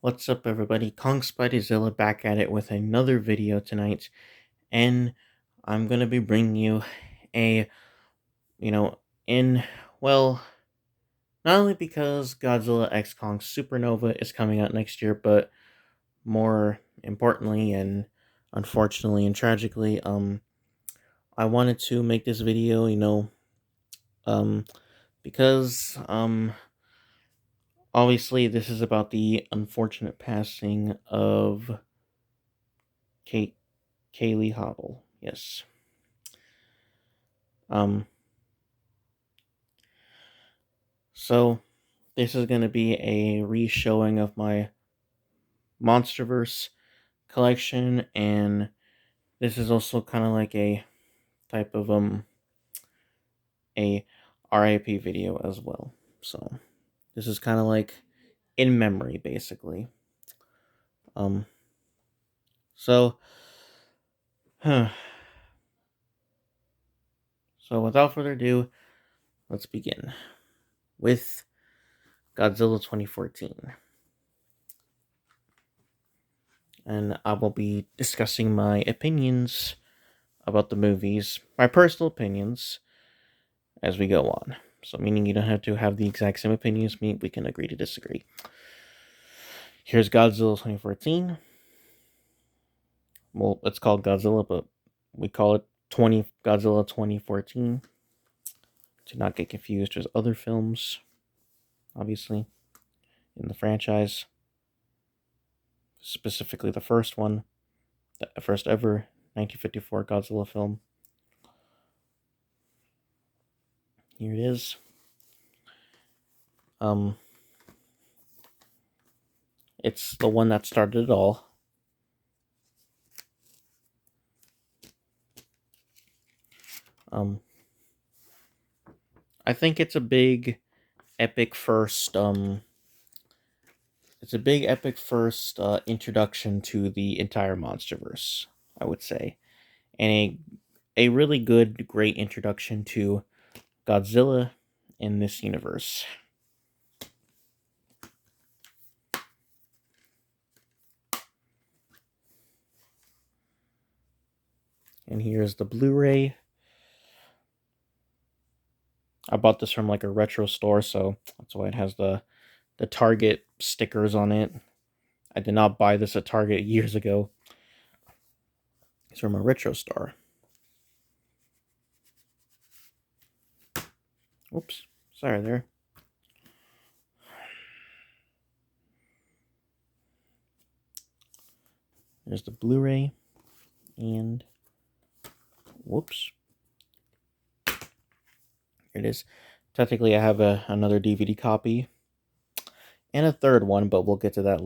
What's up, everybody? Kong Spiderzilla back at it with another video tonight, and I'm gonna be bringing you a, you know, in, well, not only because Godzilla X Kong Supernova is coming out next year, but more importantly and unfortunately and tragically, I wanted to make this video, um, because, obviously this is about the unfortunate passing of Kate Kaylee Hottle. Yes. Um, so this is going to be a re-showing of my Monsterverse collection, and this is also kind of like a type of a RIP video as well. So this is kind of like in memory, basically. Um, so, huh. So without further ado, let's begin with Godzilla 2014. And I will be discussing my opinions about the movies, my personal opinions, as we go on. So, meaning you don't have to have the exact same opinion as me, we can agree to disagree. Here's Godzilla 2014. Well, it's called Godzilla, but we call it Godzilla 2014 to not get confused with other films, obviously, in the franchise. Specifically, the first one, the first ever 1954 Godzilla film. Here it is. It's the one that started it all. I think it's a big, epic first, introduction to the entire Monsterverse, I would say. And a really good, great introduction to Godzilla in this universe. And here's the Blu-ray. I bought this from like a retro store, so that's why it has the Target stickers on it. I did not buy this at Target years ago. It's from a retro store. Oops, sorry there. There's the Blu-ray, and whoops. Here it is. Technically, I have another DVD copy and a third one, but we'll get to that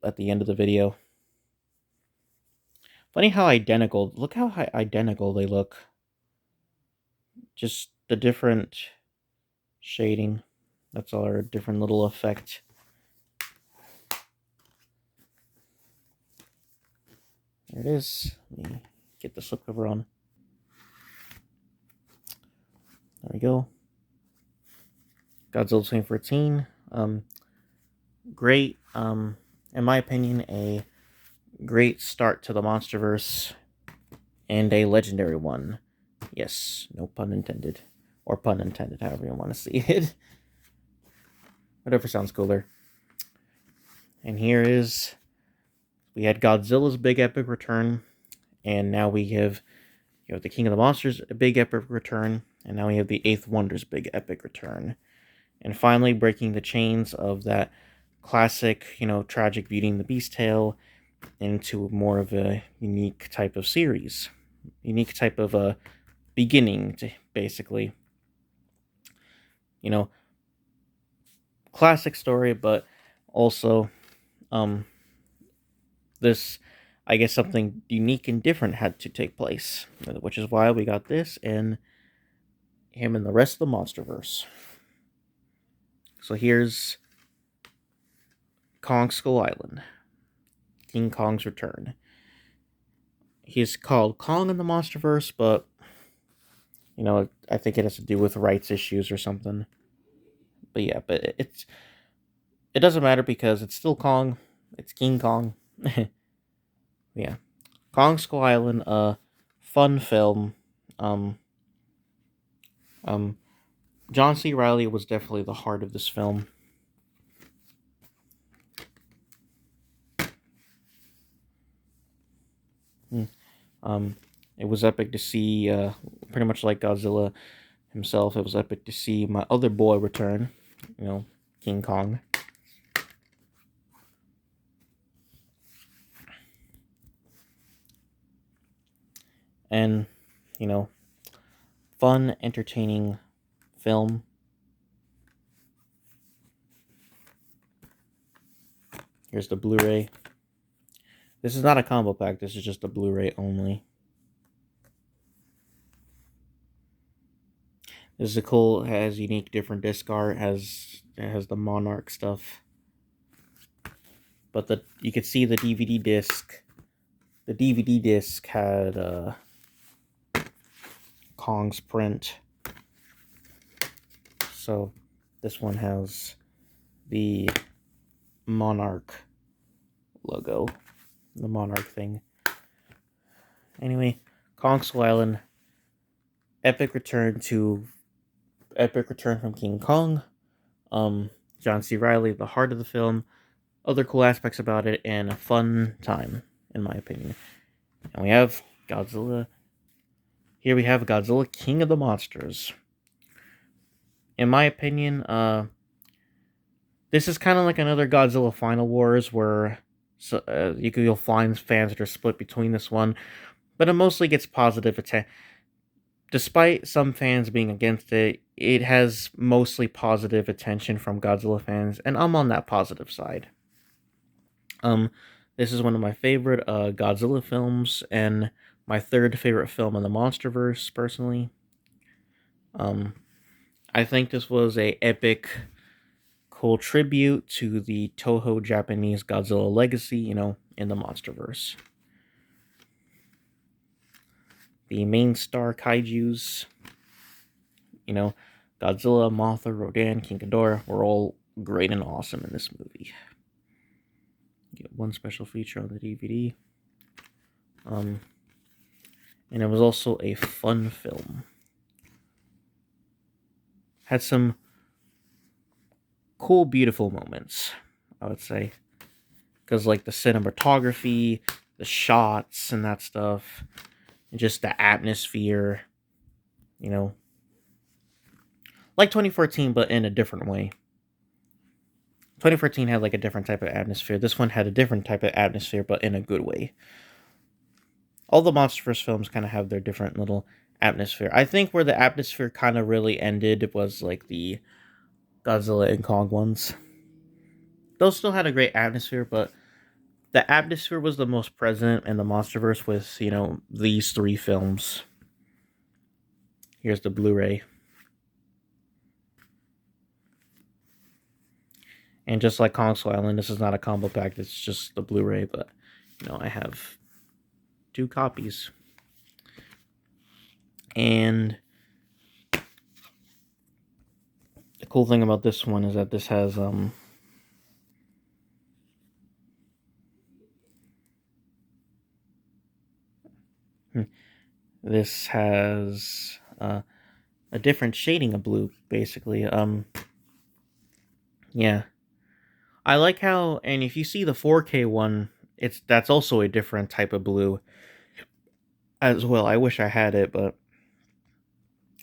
at the end of the video. Funny how identical, look how identical they look. Just the different shading. That's our different little effect. There it is. Let me get the slipcover on. There we go. Godzilla 2014. Great. In my opinion, a great start to the Monsterverse, and a legendary one. Yes, no pun intended. Or pun intended, however you want to see it. Whatever sounds cooler. And here is, we had Godzilla's big epic return, and now we have, the King of the Monsters, a big epic return, and now we have the Eighth Wonder's big epic return. And finally breaking the chains of that classic, tragic Beauty and the Beast tale into more of a unique type of series. Unique type of a beginning, to basically. Classic story, but also, this, I guess something unique and different had to take place, which is why we got this and him and the rest of the Monsterverse. So here's Kong Skull Island. King Kong's return. He's called Kong in the Monsterverse, but, I think it has to do with rights issues or something. But yeah, it doesn't matter because it's still Kong. it's King Kong. Yeah. Kong Skull Island, fun film. Um, um, John C. Reilly was definitely the heart of this film. Mm. It was epic to see, pretty much like Godzilla himself, it was epic to see my other boy return, King Kong. And, you know, fun, entertaining film. Here's the Blu-ray. This is not a combo pack, this is just a Blu-ray only. This is a cool, it has unique different disc art, it has the Monarch stuff. But you could see the DVD disc. The DVD disc had Kong's print. So this one has the Monarch logo. The Monarch thing. Anyway, Kong Skull Island. Epic return from King Kong. John C. Reilly, the heart of the film. Other cool aspects about it, and a fun time, in my opinion. And we have Godzilla. Here we have Godzilla, King of the Monsters. In my opinion, this is kind of like another Godzilla Final Wars, where you'll find fans that are split between this one, but it mostly gets positive attention. Despite some fans being against it, it has mostly positive attention from Godzilla fans, and I'm on that positive side. This is one of my favorite Godzilla films, and my third favorite film in the Monsterverse, personally. I think this was a epic, cool tribute to the Toho Japanese Godzilla legacy, in the Monsterverse. The main star kaijus, Godzilla, Mothra, Rodan, King Ghidorah were all great and awesome in this movie. You get one special feature on the DVD. And it was also a fun film. Had some cool, beautiful moments, I would say. Because, like, the cinematography, the shots, and that stuff, and just the atmosphere, like 2014, but in a different way. 2014 had, like, a different type of atmosphere. This one had a different type of atmosphere, but in a good way. All the Monsterverse films kind of have their different little atmosphere. I think where the atmosphere kind of really ended was, like, the Godzilla and Kong ones. Those still had a great atmosphere, but the atmosphere was the most present in the Monsterverse with, these three films. Here's the Blu-ray. And just like Kong Skull Island, this is not a combo pack, it's just the Blu-ray, but, I have 2 copies. And the cool thing about this one is that this has, this has a different shading of blue, basically. Yeah. I like how, and if you see the 4K one, that's also a different type of blue as well. I wish I had it, but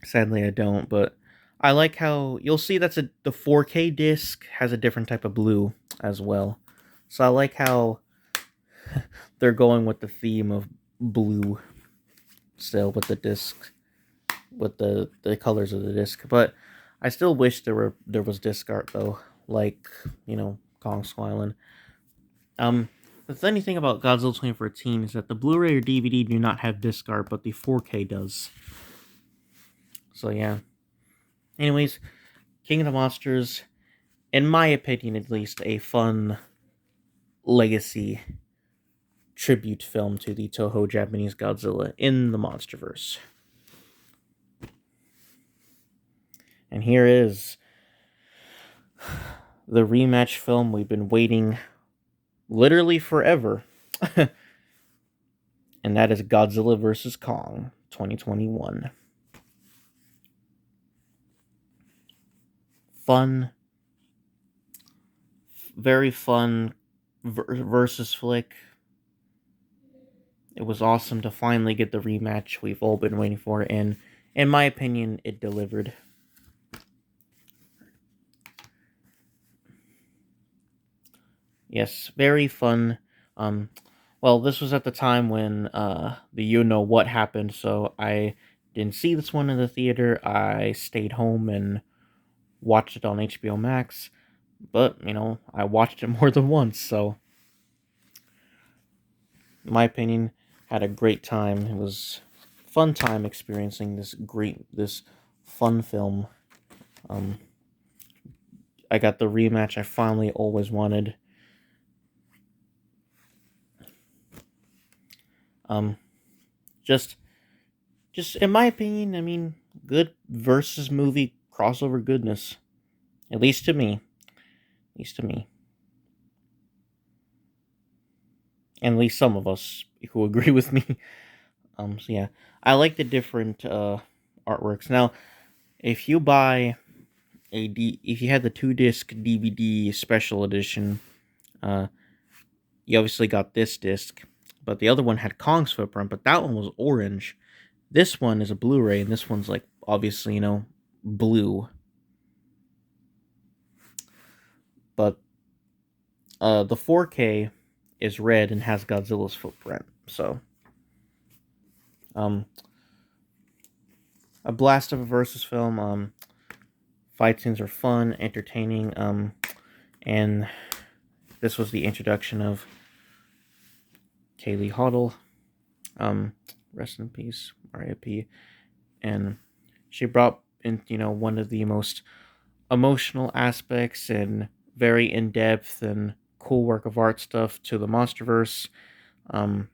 sadly I don't. But I like how you'll see the 4K disc has a different type of blue as well. So I like how they're going with the theme of blue still with the disc, with the colors of the disc. But I still wish there was disc art though, like Kong Skull Island. The funny thing about Godzilla 2014 is that the Blu-ray or DVD do not have disc art, but the 4K does. So yeah. Anyways, King of the Monsters, in my opinion at least, a fun legacy tribute film to the Toho Japanese Godzilla in the Monsterverse. And here is the rematch film we've been waiting literally forever. And that is Godzilla vs. Kong 2021. Fun, very fun versus flick. It was awesome to finally get the rematch we've all been waiting for, and in my opinion, it delivered. Yes, very fun. Um, well, this was at the time when the you know what happened, so I didn't see this one in the theater. I stayed home and watched it on HBO Max, but I watched it more than once, so in my opinion, had a great time. It was a fun time experiencing this fun film. Um, I got the rematch I finally always wanted. Um, just just in my opinion, I mean, good versus movie crossover goodness. At least to me. At least to me. And at least some of us who agree with me. So yeah. I like the different artworks. Now, if you buy if you had the 2-disc DVD special edition, uh you obviously got this disc, but the other one had Kong's footprint, but that one was orange. This one is a Blu-ray, and this one's like obviously, blue. But the 4K is red and has Godzilla's footprint. So, um, a blast of a versus film. Fight scenes are fun, entertaining. And this was the introduction of Kaylee Hottle. Rest in peace, R.I.P. And she brought in, one of the most emotional aspects and very in depth and cool work of art stuff to the Monsterverse. Um,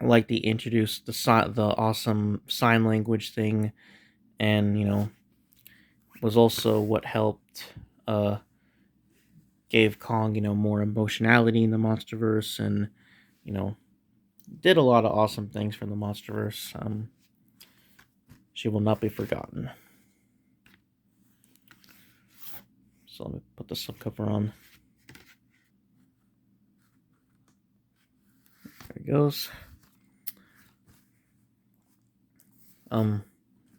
like they introduced the awesome sign language thing, and was also what helped gave Kong more emotionality in the Monsterverse, and you know did a lot of awesome things for the Monsterverse. She will not be forgotten. So let me put the slipcover on. There it goes.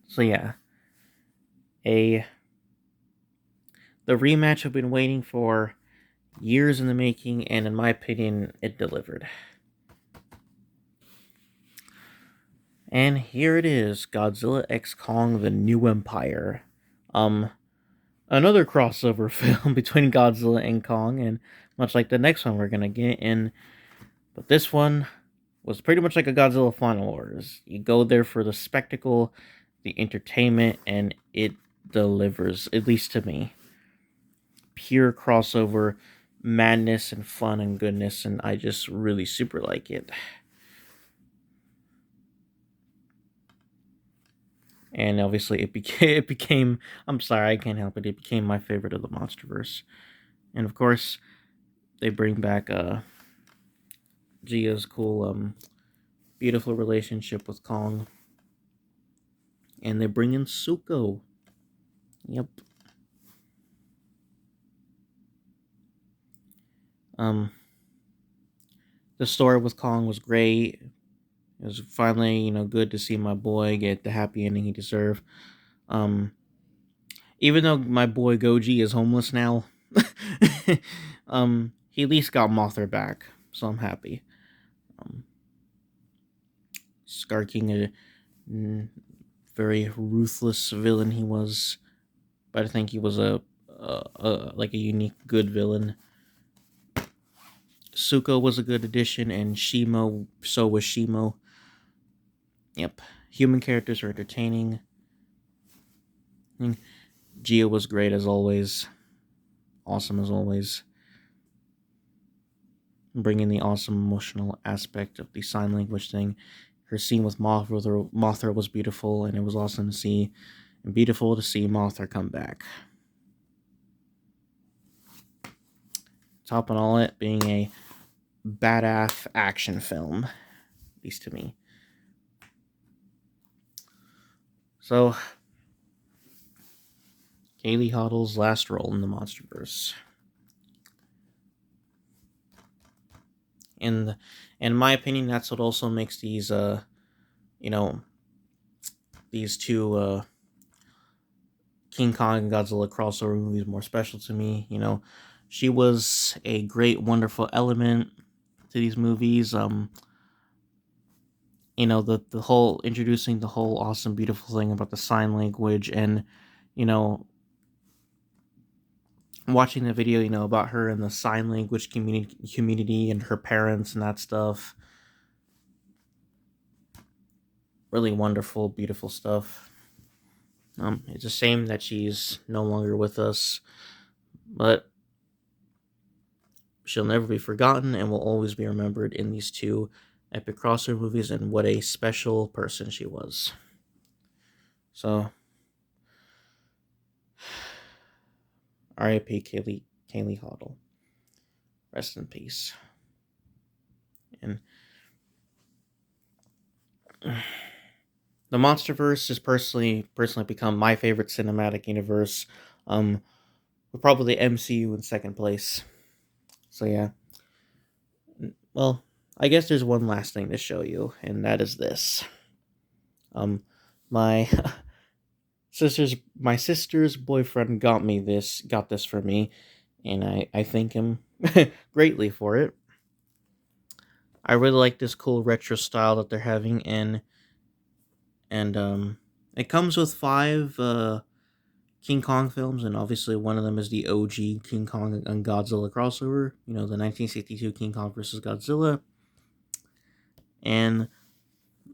So yeah, a the rematch I've been waiting for years in the making, and in my opinion, it delivered. And here it is, Godzilla x Kong: The New Empire. Um, Another crossover film between Godzilla and Kong, and much like the next one we're gonna get in, but this one was pretty much like a Godzilla Final Wars. You go there for the spectacle, the entertainment, and it delivers, at least to me. Pure crossover madness and fun and goodness, and I just really super like it. And obviously it became I'm sorry, I can't help it. It became my favorite of the Monsterverse. And of course, they bring back Gia's cool beautiful relationship with Kong, and they bring in Suko. Yep. Um the story with Kong was great. It was finally, good to see my boy get the happy ending he deserved. Um Even though my boy Goji is homeless now, he at least got Mothra back, so I'm happy. Um, Scar King, a very ruthless villain he was, but I think he was like a unique good villain. Suko was a good addition, and Shimo, so was Shimo. Yep, human characters are entertaining. Gia was great as always, awesome as always. Bringing the awesome emotional aspect of the sign language thing. Her scene with Mothra was beautiful, and it was awesome to see, and beautiful to see Mothra come back. Topping all it being a badass action film, at least to me. So, Kaylee Hottle's last role in the Monsterverse. And in my opinion, that's what also makes these you know, these two King Kong and Godzilla crossover movies more special to me. She was a great, wonderful element to these movies. The whole introducing the whole awesome, beautiful thing about the sign language, and you know, watching the video, about her and the sign language community and her parents and that stuff. Really wonderful, beautiful stuff. It's a shame that she's no longer with us, but she'll never be forgotten and will always be remembered in these two epic crossover movies, and what a special person she was. So, R.I.P. Kaylee Hottle. Rest in peace. And the Monsterverse has personally become my favorite cinematic universe. With probably the MCU in second place. So yeah. Well, I guess there's one last thing to show you, and that is this. My sister's boyfriend got this for me, and I thank him greatly for it. I really like this cool retro style that they're having, and it comes with 5 King Kong films, and obviously one of them is the OG King Kong and Godzilla crossover. The 1962 King Kong versus Godzilla, and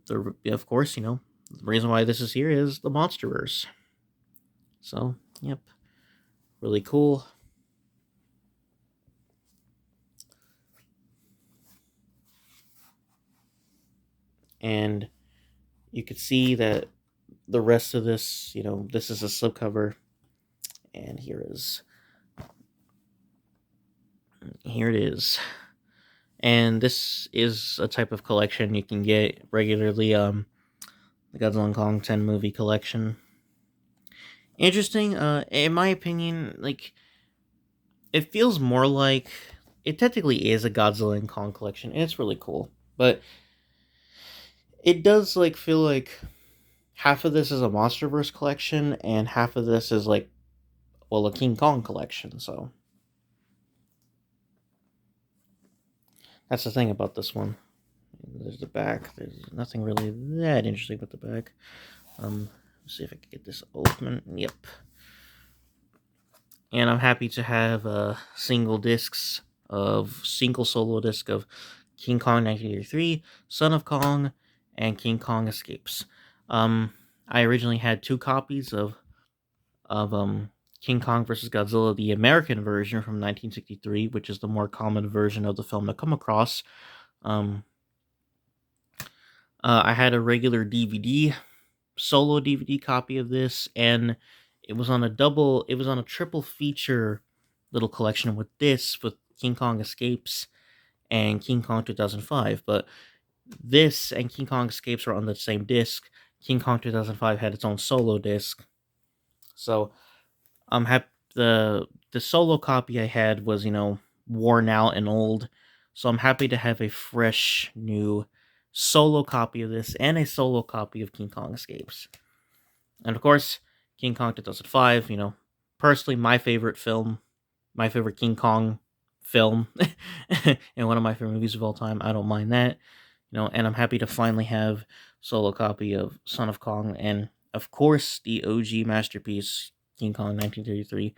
of course, the reason why this is here is the Monsterverse. So, yep, really cool. And you could see that the rest of this, this is a slipcover, and here it is. And this is a type of collection you can get regularly, the Godzilla and Kong 10 movie collection. Interesting, in my opinion, it feels more like, it technically is a Godzilla and Kong collection, and it's really cool, but it does, feel like half of this is a Monsterverse collection, and half of this is, a King Kong collection, so that's the thing about this one. There's the back. There's nothing really that interesting about the back. Let's see if I can get this open. Yep. And I'm happy to have single solo disc of King Kong 1983, Son of Kong, and King Kong Escapes. I originally had 2 copies of King Kong vs. Godzilla, the American version from 1963, which is the more common version of the film to come across. I had a regular solo DVD copy of this, and it was on a triple feature little collection with King Kong Escapes and King Kong 2005, but this and King Kong Escapes were on the same disc. King Kong 2005 had its own solo disc. So I'm happy. The solo copy I had was, worn out and old, so I'm happy to have a fresh new solo copy of this and a solo copy of King Kong Escapes. And of course, King Kong 2005, personally my favorite King Kong film, and one of my favorite movies of all time. I don't mind that, and I'm happy to finally have solo copy of Son of Kong, and of course the OG masterpiece, King Kong 1933.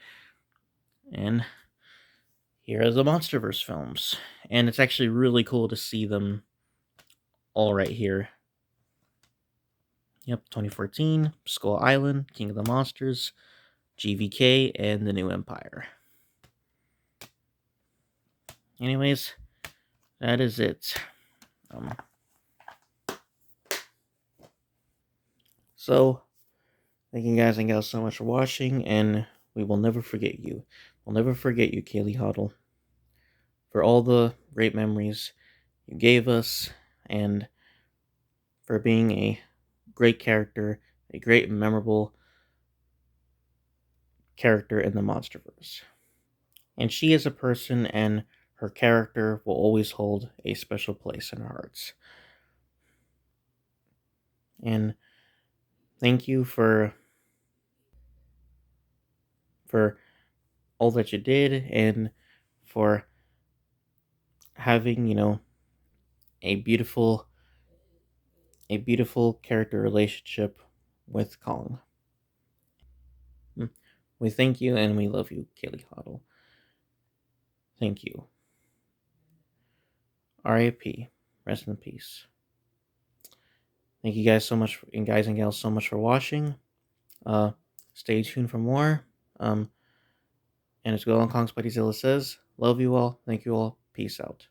And here are the Monsterverse films, and it's actually really cool to see them all right here. Yep, 2014, Skull Island, King of the Monsters, GVK, and The New Empire. Anyways, that is it. So, thank you guys and gals so much for watching, and we will never forget you. We'll never forget you, Kaylee Hottle. for all the great memories you gave us, and for being a great character, a great and memorable character in the Monsterverse. And she is a person, and her character will always hold a special place in our hearts. And thank you for all that you did, and for having, a beautiful a beautiful character relationship with Kong. We thank you and we love you, Kaylee Hottle. Thank you. R.I.P. Rest in peace. Thank you guys so much, and guys and gals, so much for watching. Stay tuned for more. And as Will on Kong Spideyzilla says, love you all. Thank you all. Peace out.